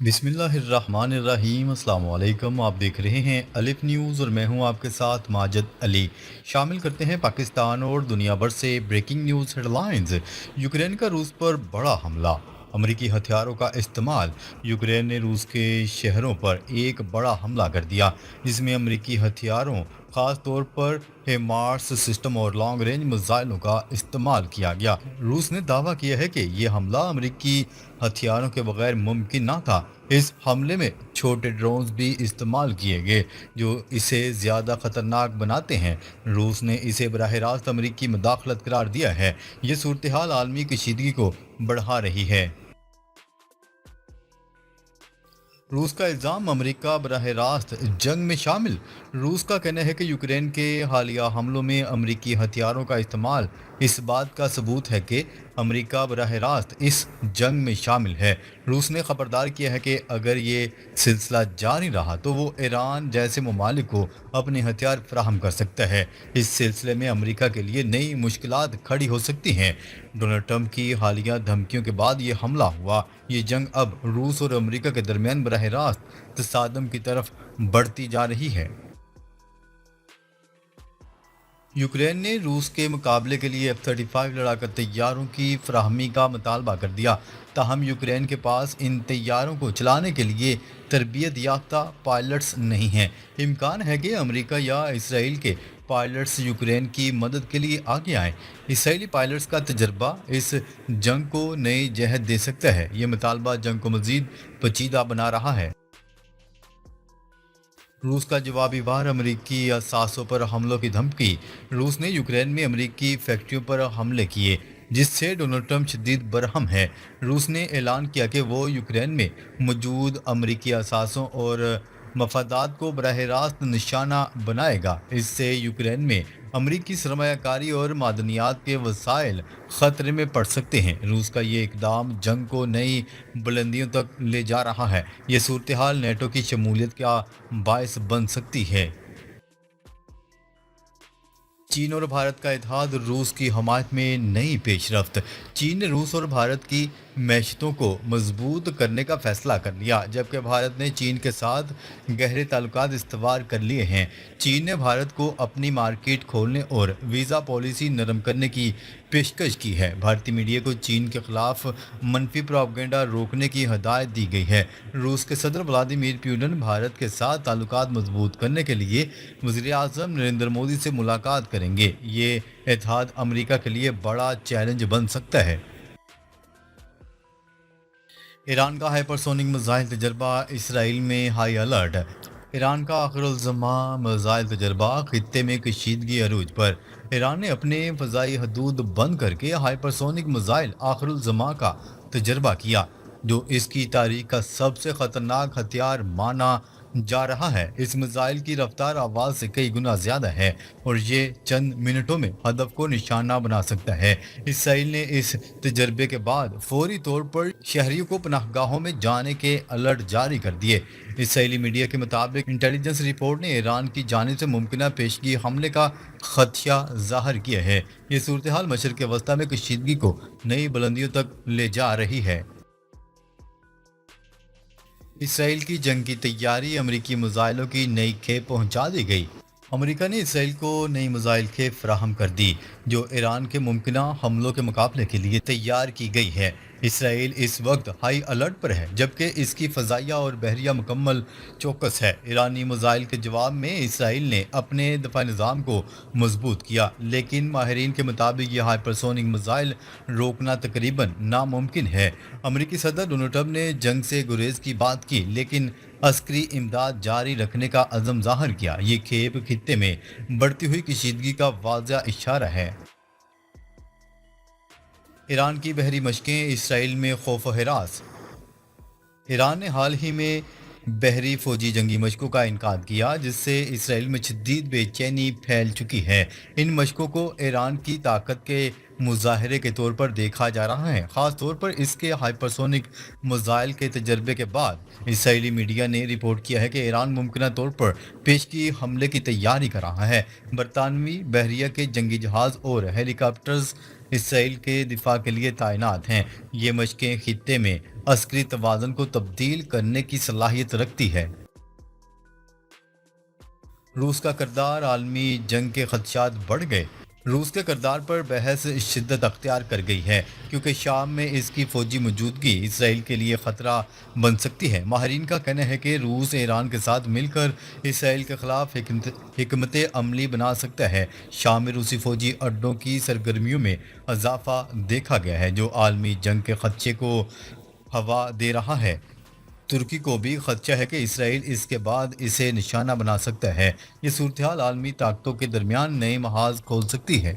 بسم اللہ الرحمن الرحیم، السلام علیکم۔ آپ دیکھ رہے ہیں الف نیوز اور میں ہوں آپ کے ساتھ ماجد علی۔ شامل کرتے ہیں پاکستان اور دنیا بھر سے breaking news headlines. Ukraine کا روس پر بڑا حملہ، امریکی ہتھیاروں کا استعمال۔ یوکرین نے روس کے شہروں پر ایک بڑا حملہ کر دیا جس میں امریکی ہتھیاروں، خاص طور پر ہیمارس سسٹم اور لانگ رینج میزائلوں کا استعمال کیا گیا۔ روس نے دعویٰ کیا ہے کہ یہ حملہ امریکی ہتھیاروں کے بغیر ممکن نہ تھا۔ اس حملے میں چھوٹے ڈرونز بھی استعمال کیے گئے جو اسے زیادہ خطرناک بناتے ہیں۔ روس نے اسے براہ راست امریکی مداخلت قرار دیا ہے۔ یہ صورتحال عالمی کشیدگی کو بڑھا رہی ہے۔ روس کا الزام، امریکہ براہ راست جنگ میں شامل۔ روس کا کہنا ہے کہ یوکرین کے حالیہ حملوں میں امریکی ہتھیاروں کا استعمال اس بات کا ثبوت ہے کہ امریکہ براہ راست اس جنگ میں شامل ہے۔ روس نے خبردار کیا ہے کہ اگر یہ سلسلہ جاری رہا تو وہ ایران جیسے ممالک کو اپنے ہتھیار فراہم کر سکتا ہے۔ اس سلسلے میں امریکہ کے لیے نئی مشکلات کھڑی ہو سکتی ہیں۔ ڈونلڈ ٹرمپ کی حالیہ دھمکیوں کے بعد یہ حملہ ہوا۔ یہ جنگ اب روس اور امریکہ کے درمیان براہ راست تصادم کی طرف بڑھتی جا رہی ہے۔ یوکرین نے روس کے مقابلے کے لیے F-35 لڑاکا طیاروں کی فراہمی کا مطالبہ کر دیا، تاہم یوکرین کے پاس ان طیاروں کو چلانے کے لیے تربیت یافتہ پائلٹس نہیں ہیں۔ امکان ہے کہ امریکہ یا اسرائیل کے پائلٹس یوکرین کی مدد کے لیے آگے آئیں۔ اسرائیلی پائلٹس کا تجربہ اس جنگ کو نئی جہت دے سکتا ہے۔ یہ مطالبہ جنگ کو مزید پیچیدہ بنا رہا ہے۔ روس کا جوابی وار، امریکی اثاثوں پر حملوں کی دھمکی۔ روس نے یوکرین میں امریکی فیکٹریوں پر حملے کیے جس سے ڈونلڈ ٹرمپ شدید برہم ہے۔ روس نے اعلان کیا کہ وہ یوکرین میں موجود امریکی اثاثوں اور مفادات کو براہ راست نشانہ بنائے گا۔ اس سے یوکرین میں امریکی سرمایہ کاری اور معدنیات کے وسائل خطرے میں پڑ سکتے ہیں۔ روس کا یہ اقدام جنگ کو نئی بلندیوں تک لے جا رہا ہے۔ یہ صورتحال نیٹو کی شمولیت کا باعث بن سکتی ہے۔ چین اور بھارت کا اتحاد، روس کی حمایت میں نئی پیش رفت۔ چین نے روس اور بھارت کی معیشتوں کو مضبوط کرنے کا فیصلہ کر لیا، جبکہ بھارت نے چین کے ساتھ گہرے تعلقات استوار کر لیے ہیں۔ چین نے بھارت کو اپنی مارکیٹ کھولنے اور ویزا پالیسی نرم کرنے کی پیشکش کی ہے۔ بھارتی میڈیا کو چین کے خلاف منفی پروپیگنڈا روکنے کی ہدایت دی گئی ہے۔ روس کے صدر ولادیمیر پوٹن بھارت کے ساتھ تعلقات مضبوط کرنے کے لیے وزیر اعظم نریندر مودی سے ملاقات کریں گے۔ یہ اتحاد امریکہ کے لیے بڑا چیلنج بن سکتا ہے۔ ایران کا ہائپرسونک میزائل تجربہ، اسرائیل میں ہائی الرٹ۔ ایران کا آخر الزماں میزائل تجربہ، خطے میں کشیدگی عروج پر۔ ایران نے اپنے فضائی حدود بند کر کے ہائپرسونک میزائل آخر الزماں کا تجربہ کیا، جو اس کی تاریخ کا سب سے خطرناک ہتھیار مانا جا رہا ہے۔ اس میزائل کی رفتار آواز سے کئی گنا زیادہ ہے اور یہ چند منٹوں میں ہدف کو نشانہ بنا سکتا ہے۔ اسرائیل نے اس تجربے کے بعد فوری طور پر شہریوں کو پناہ گاہوں میں جانے کے الرٹ جاری کر دیے۔ اسرائیلی میڈیا کے مطابق انٹیلیجنس رپورٹ نے ایران کی جانب سے ممکنہ پیشگی حملے کا خدشہ ظاہر کیا ہے۔ یہ صورتحال مشرق وسطیٰ میں کشیدگی کو نئی بلندیوں تک لے جا رہی ہے۔ اسرائیل کی جنگی تیاری، امریکی میزائلوں کی نئی کھیپ پہنچا دی گئی۔ امریکہ نے اسرائیل کو نئی میزائل کھیپ فراہم کر دی جو ایران کے ممکنہ حملوں کے مقابلے کے لیے تیار کی گئی ہے۔ اسرائیل اس وقت ہائی الرٹ پر ہے جبکہ اس کی فضائیہ اور بحریہ مکمل چوکس ہے۔ ایرانی میزائل کے جواب میں اسرائیل نے اپنے دفاعی نظام کو مضبوط کیا، لیکن ماہرین کے مطابق یہ ہائپرسونک میزائل روکنا تقریباً ناممکن ہے۔ امریکی صدر ڈونلڈ ٹرمپ نے جنگ سے گریز کی بات کی لیکن عسکری امداد جاری رکھنے کا عزم ظاہر کیا۔ یہ کھیپ خطے میں بڑھتی ہوئی کشیدگی کا واضح اشارہ ہے۔ ایران کی بحری مشقیں، اسرائیل میں خوف و ہراس۔ ایران نے حال ہی میں بحری فوجی جنگی مشقوں کا انعقاد کیا جس سے اسرائیل میں شدید بے چینی پھیل چکی ہے۔ ان مشقوں کو ایران کی طاقت کے مظاہرے کے طور پر دیکھا جا رہا ہے، خاص طور پر اس کے ہائپرسونک میزائل کے تجربے کے بعد۔ اسرائیلی میڈیا نے رپورٹ کیا ہے کہ ایران ممکنہ طور پر پیشگی حملے کی تیاری کر رہا ہے۔ برطانوی بحریہ کے جنگی جہاز اور ہیلی کاپٹرز اسرائیل کے دفاع کے لیے تعینات ہیں۔ یہ مشقیں خطے میں عسکری توازن کو تبدیل کرنے کی صلاحیت رکھتی ہے۔ روس کا کردار عالمی جنگ کے خدشات بڑھ گئے۔ روس کے کردار پر بحث شدت اختیار کر گئی ہے کیونکہ شام میں اس کی فوجی موجودگی اسرائیل کے لیے خطرہ بن سکتی ہے۔ ماہرین کا کہنا ہے کہ روس ایران کے ساتھ مل کر اسرائیل کے خلاف حکمت عملی بنا سکتا ہے۔ شام میں روسی فوجی اڈوں کی سرگرمیوں میں اضافہ دیکھا گیا ہے جو عالمی جنگ کے خدشے کو ہوا دے رہا ہے۔ ترکی کو بھی خدشہ ہے کہ اسرائیل اس کے بعد اسے نشانہ بنا سکتا ہے۔ یہ صورتحال عالمی طاقتوں کے درمیان نئے محاذ کھول سکتی ہے۔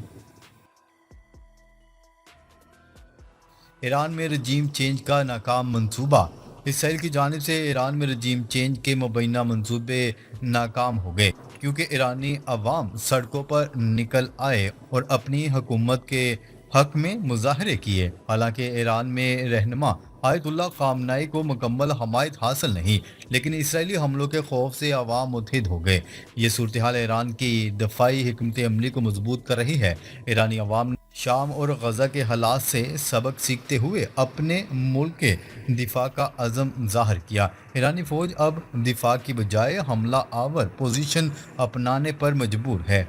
ایران میں رجیم چینج کا ناکام منصوبہ۔ اسرائیل کی جانب سے ایران میں رجیم چینج کے مبینہ منصوبے ناکام ہو گئے کیونکہ ایرانی عوام سڑکوں پر نکل آئے اور اپنی حکومت کے حق میں مظاہرے کیے۔ حالانکہ ایران میں رہنما آیت اللہ خامنائی کو مکمل حمایت حاصل نہیں، لیکن اسرائیلی حملوں کے خوف سے عوام متحد ہو گئے۔ یہ صورتحال ایران کی دفاعی حکمت عملی کو مضبوط کر رہی ہے۔ ایرانی عوام نے شام اور غزہ کے حالات سے سبق سیکھتے ہوئے اپنے ملک کے دفاع کا عزم ظاہر کیا۔ ایرانی فوج اب دفاع کی بجائے حملہ آور پوزیشن اپنانے پر مجبور ہے۔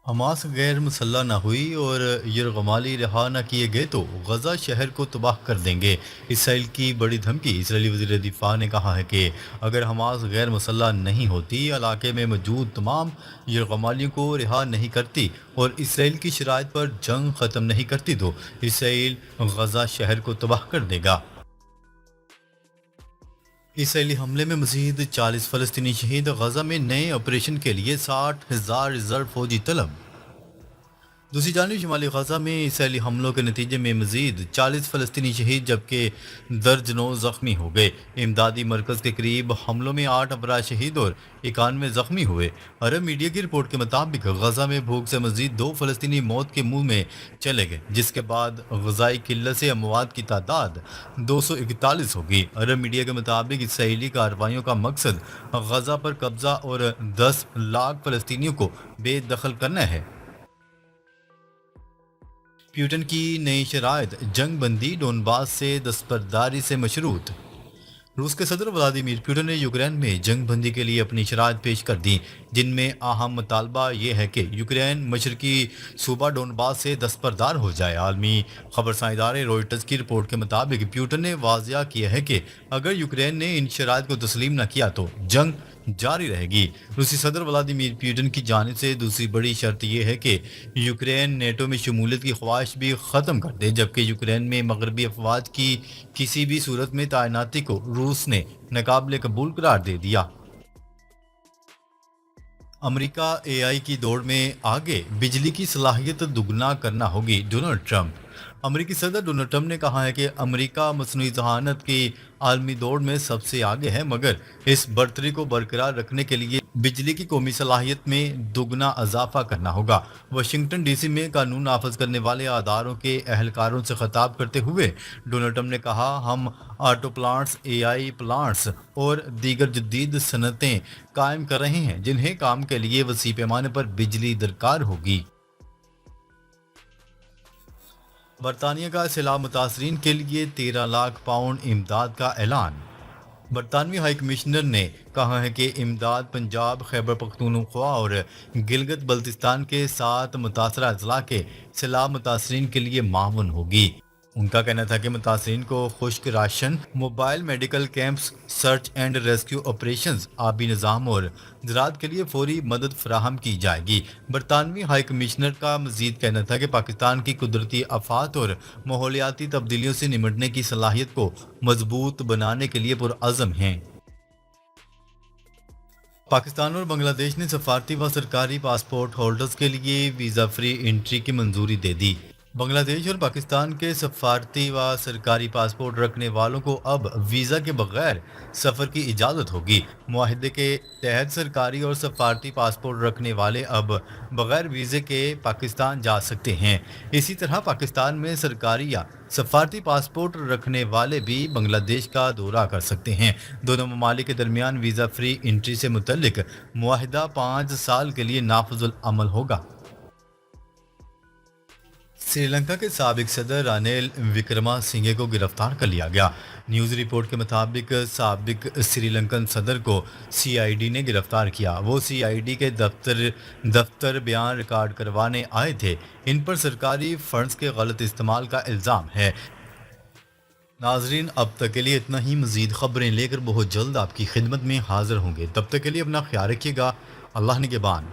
حماس غیر مسلح نہ ہوئی اور یرغمالی رہا نہ کیے گئے تو غزہ شہر کو تباہ کر دیں گے۔ اسرائیل کی بڑی دھمکی۔ اسرائیلی وزیر دفاع نے کہا ہے کہ اگر حماس غیر مسلح نہیں ہوتی، علاقے میں موجود تمام یرغمالیوں کو رہا نہیں کرتی اور اسرائیل کی شرائط پر جنگ ختم نہیں کرتی تو اسرائیل غزہ شہر کو تباہ کر دے گا۔ اسرائیلی حملے میں مزید 40 فلسطینی شہید۔ غزہ میں نئے آپریشن کے لیے 60,000 ریزرو فوجی طلب۔ دوسری جانب شمالی غزہ میں اسرائیلی حملوں کے نتیجے میں مزید 40 فلسطینی شہید جبکہ درجنوں زخمی ہو گئے۔ امدادی مرکز کے قریب حملوں میں 8 افراد شہید اور 91 زخمی ہوئے۔ عرب میڈیا کی رپورٹ کے مطابق غزہ میں بھوک سے مزید 2 فلسطینی موت کے منہ میں چلے گئے جس کے بعد غذائی قلت سے اموات کی تعداد 241 ہوگی۔ عرب میڈیا کے مطابق اسرائیلی کارروائیوں کا مقصد غزہ پر قبضہ اور 10 لاکھ فلسطینیوں کو بے دخل کرنا ہے۔ پیوٹن کی نئی شرائط۔ جنگ بندی ڈونباس سے دستبرداری سے مشروط۔ روس کے صدر ولادیمیر پوٹن نے یوکرین میں جنگ بندی کے لیے اپنی شرائط پیش کر دیں جن میں اہم مطالبہ یہ ہے کہ یوکرین مشرقی صوبہ ڈونباس سے دستبردار ہو جائے۔ عالمی خبرساں ادارے روئٹرز کی رپورٹ کے مطابق پوٹن نے واضح کیا ہے کہ اگر یوکرین نے ان شرائط کو تسلیم نہ کیا تو جنگ جاری رہے گی۔ روسی صدر ولادیمیر پوٹن کی جانب سے دوسری بڑی شرط یہ ہے کہ یوکرین نیٹو میں شمولیت کی خواہش بھی ختم کر دے جبکہ یوکرین میں مغربی افواج کی کسی بھی صورت میں تعیناتی کو روس نے ناقابل قبول قرار دے دیا۔ امریکہ اے آئی کی دوڑ میں آگے، بجلی کی صلاحیت دگنا کرنا ہوگی۔ Donald Trump. امریکی صدر ڈونلڈ ٹرمپ نے کہا ہے کہ امریکہ مصنوعی ذہانت کی عالمی دوڑ میں سب سے آگے ہے مگر اس برتری کو برقرار رکھنے کے لیے بجلی کی قومی صلاحیت میں دگنا اضافہ کرنا ہوگا۔ واشنگٹن ڈی سی میں قانون نافذ کرنے والے اداروں کے اہلکاروں سے خطاب کرتے ہوئے ڈونلڈ ٹرمپ نے کہا ہم آٹو پلانٹس، اے آئی پلانٹس اور دیگر جدید صنعتیں قائم کر رہے ہیں جنہیں کام کے لیے وسیع پیمانے پر بجلی درکار ہوگی۔ برطانیہ کا سیلاب متاثرین کے لیے 13 لاکھ پاؤنڈ امداد کا اعلان۔ برطانوی ہائی کمشنر نے کہا ہے کہ امداد پنجاب، خیبر پختونخوا اور گلگت بلتستان کے 7 متاثرہ اضلاع کے سیلاب متاثرین کے لیے معاون ہوگی۔ ان کا کہنا تھا کہ متاثرین کو خشک ration, mobile medical camps, search and rescue operations, آبی نظام اور زراعت کے لیے فوری مدد فراہم کی جائے گی۔ برطانوی ہائی کمشنر کا مزید کہنا تھا کہ پاکستان کی قدرتی آفات اور ماحولیاتی تبدیلیوں سے نمٹنے کی صلاحیت کو مضبوط بنانے کے لیے پرعزم ہیں۔ پاکستان اور بنگلہ دیش نے سفارتی و سرکاری پاسپورٹ ہولڈرز کے لیے ویزا فری انٹری کی منظوری دے دی۔ بنگلہ دیش اور پاکستان کے سفارتی و سرکاری پاسپورٹ رکھنے والوں کو اب ویزا کے بغیر سفر کی اجازت ہوگی۔ معاہدے کے تحت سرکاری اور سفارتی پاسپورٹ رکھنے والے اب بغیر ویزے کے پاکستان جا سکتے ہیں۔ اسی طرح پاکستان میں سرکاری یا سفارتی پاسپورٹ رکھنے والے بھی بنگلہ دیش کا دورہ کر سکتے ہیں۔ دونوں ممالک کے درمیان ویزا فری انٹری سے متعلق معاہدہ 5 سال کے لیے نافذ العمل ہوگا۔ سری لنکا کے سابق صدر رانیل وکرما سنگھے کو گرفتار کر لیا گیا۔ نیوز رپورٹ کے مطابق سابق سری لنکن صدر کو سی آئی ڈی نے گرفتار کیا۔ وہ سی آئی ڈی کے دفتر بیان ریکارڈ کروانے آئے تھے۔ ان پر سرکاری فنڈز کے غلط استعمال کا الزام ہے۔ ناظرین، اب تک کے لیے اتنا ہی۔ مزید خبریں لے کر بہت جلد آپ کی خدمت میں حاضر ہوں گے۔ تب تک کے لیے اپنا خیال رکھیے گا۔ اللہ نگہبان۔